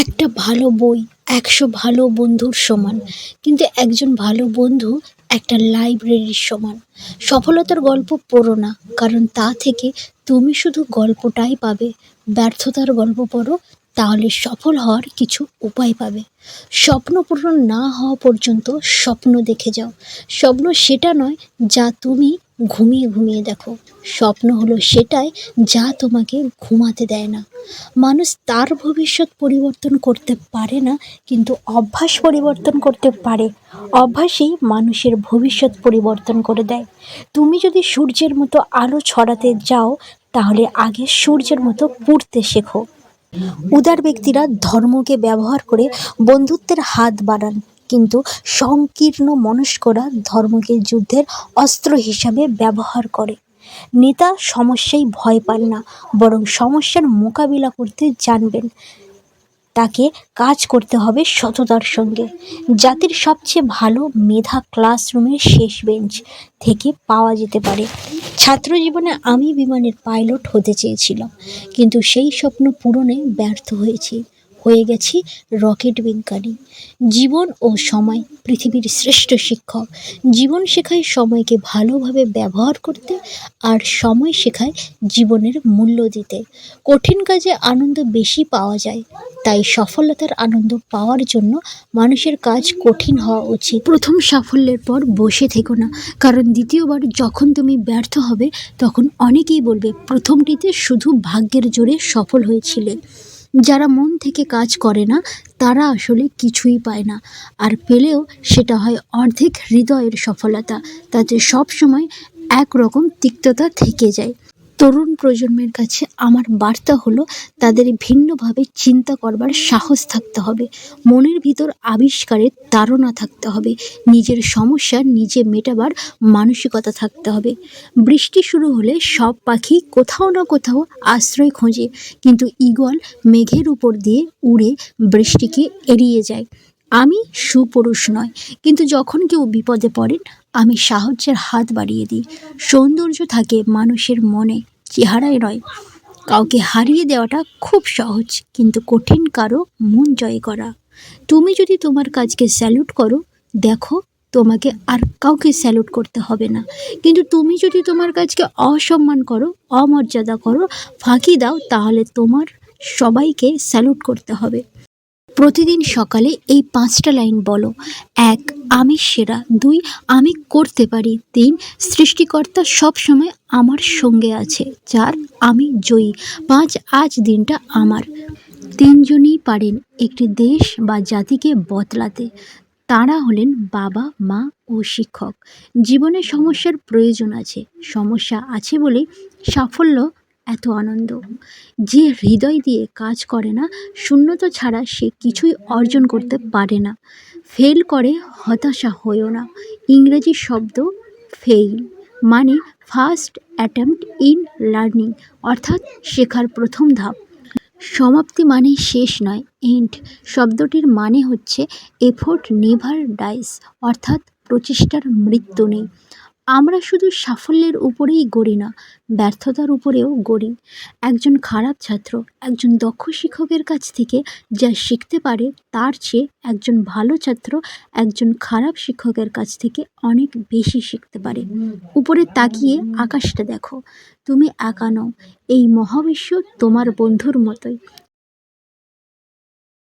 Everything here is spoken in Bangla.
একটা ভালো বই ১০০ ভালো বন্ধুর সমান, কিন্তু একজন ভালো বন্ধু একটা লাইব্রেরির সমান। সফলতার গল্প পড়ো না, কারণ তা থেকে তুমি শুধু গল্পটাই পাবে। ব্যর্থতার গল্প পড়ো, তাহলে সফল হওয়ার কিছু উপায় পাবে। স্বপ্ন পূরণ না হওয়া পর্যন্ত স্বপ্ন দেখে যাও। স্বপ্ন সেটা নয় যা তুমি ঘুমিয়ে ঘুমিয়ে দেখো, স্বপ্ন হলো সেটাই যা তোমাকে ঘুমাতে দেয় না। মানুষ তার ভবিষ্যৎ পরিবর্তন করতে পারে না, কিন্তু অভ্যাস পরিবর্তন করতে পারে। অভ্যাসই মানুষের ভবিষ্যৎ পরিবর্তন করে দেয়। তুমি যদি সূর্যের মতো আলো ছড়াতে যাও, তাহলে আগে সূর্যের মতো পুড়তে শেখো। উদার ব্যক্তিরা ধর্মকে ব্যবহার করে বন্ধুত্বের হাত বাড়ান, কিন্তু সংকীর্ণ মনস্করা ধর্মকে যুদ্ধের অস্ত্র হিসাবে ব্যবহার করে। নেতা সমস্যায় ভয় পান না, বরং সমস্যার মোকাবিলা করতে জানবেন। তাকে কাজ করতে হবে সততার সঙ্গে। জাতির সবচেয়ে ভালো মেধা ক্লাসরুমের শেষ বেঞ্চ থেকে পাওয়া যেতে পারে। ছাত্র জীবনে আমি বিমানের পাইলট হতে চেয়েছিলাম, কিন্তু সেই স্বপ্ন পূরণে ব্যর্থ হয়ে গেছি রকেট বিজ্ঞানী। জীবন ও সময় পৃথিবীর শ্রেষ্ঠ শিক্ষক। জীবন শেখায় সময়কে ভালোভাবে ব্যবহার করতে, আর সময় শেখায় জীবনের মূল্য দিতে। কঠিন কাজে আনন্দ বেশি পাওয়া যায়, তাই সফলতার আনন্দ পাওয়ার জন্য মানুষের কাজ কঠিন হওয়া উচিত। প্রথম সাফল্যের পর বসে থেকো না, কারণ দ্বিতীয়বার যখন তুমি ব্যর্থ হবে, তখন অনেকেই বলবে প্রথমটিতে শুধু ভাগ্যের জোরে সফল হয়েছিলে। যারা মন থেকে কাজ করে না, তারা আসলে কিছুই পায় না, আর পেলেও সেটা হয় অর্ধেক হৃদয়ের সফলতা। তাতে সবসময় একরকম তিক্ততা থেকে যায়। তরুণ প্রজন্মের কাছে আমার বার্তা হলো, তাদের ভিন্নভাবে চিন্তা করবার সাহস থাকতে হবে। মনের ভিতর আবিষ্কারের তাড়না থাকতে হবে। নিজের সমস্যা নিজে মেটাবার মানসিকতা থাকতে হবে। বৃষ্টি শুরু হলে সব পাখি কোথাও না কোথাও আশ্রয় খোঁজে, কিন্তু ঈগল মেঘের উপর দিয়ে উড়ে বৃষ্টিকে এড়িয়ে যায়। আমি সুপুরুষ নয়, কিন্তু যখন কেউ বিপদে পড়েন, আমি সাহায্যের হাত বাড়িয়ে দিই। সৌন্দর্য থাকে মানুষের মনে, চেহারায় নয়। কাউকে হারিয়ে দেওয়াটা খুব সহজ, কিন্তু কঠিন কারো মন জয় করা। তুমি যদি তোমার কাজকে স্যালুট করো, দেখো তোমাকে আর কাউকে স্যালুট করতে হবে না। কিন্তু তুমি যদি তোমার কাজকে অসম্মান করো, অমর্যাদা করো, ফাঁকি দাও, তাহলে তোমার সবাইকে স্যালুট করতে হবে। প্রতিদিন সকালে এই 5টা লাইন বলো। 1. আমি সেরা। 2. আমি করতে পারি। 3. সৃষ্টিকর্তা সবসময় আমার সঙ্গে আছে। 4. আমি জয়ী। 5. আজ দিনটা আমার। 3 জনই পারেন একটি দেশ বা জাতিকে বদলাতে। তাঁরা হলেন বাবা, মা ও শিক্ষক। জীবনে সমস্যার প্রয়োজন আছে, সমস্যা আছে বলেই সাফল্য এত আনন্দ। যে হৃদয় দিয়ে কাজ করে না, শূন্যতা ছাড়া সে কিছুই অর্জন করতে পারে না। ফেল করে হতাশা হয়েও না। ইংরেজি শব্দ ফেইল মানে ফার্স্ট অ্যাটেম্প্ট ইন লার্নিং, অর্থাৎ শেখার প্রথম ধাপ। সমাপ্তি মানে শেষ নয়, এন্ড শব্দটির মানে হচ্ছে এফোর্ট নেভার ডাইস, অর্থাৎ প্রচেষ্টার মৃত্যু নেই। আমরা শুধু সাফল্যের উপরেই গড়ি না, ব্যর্থতার উপরেও গড়ি। একজন খারাপ ছাত্র একজন দক্ষ শিক্ষকের কাছ থেকে যা শিখতে পারে, তার চেয়ে একজন ভালো ছাত্র একজন খারাপ শিক্ষকের কাছ থেকে অনেক বেশি শিখতে পারে। উপরে তাকিয়ে আকাশটা দেখো, তুমি একা নও। এই মহাবিশ্ব তোমার বন্ধুর মতোই।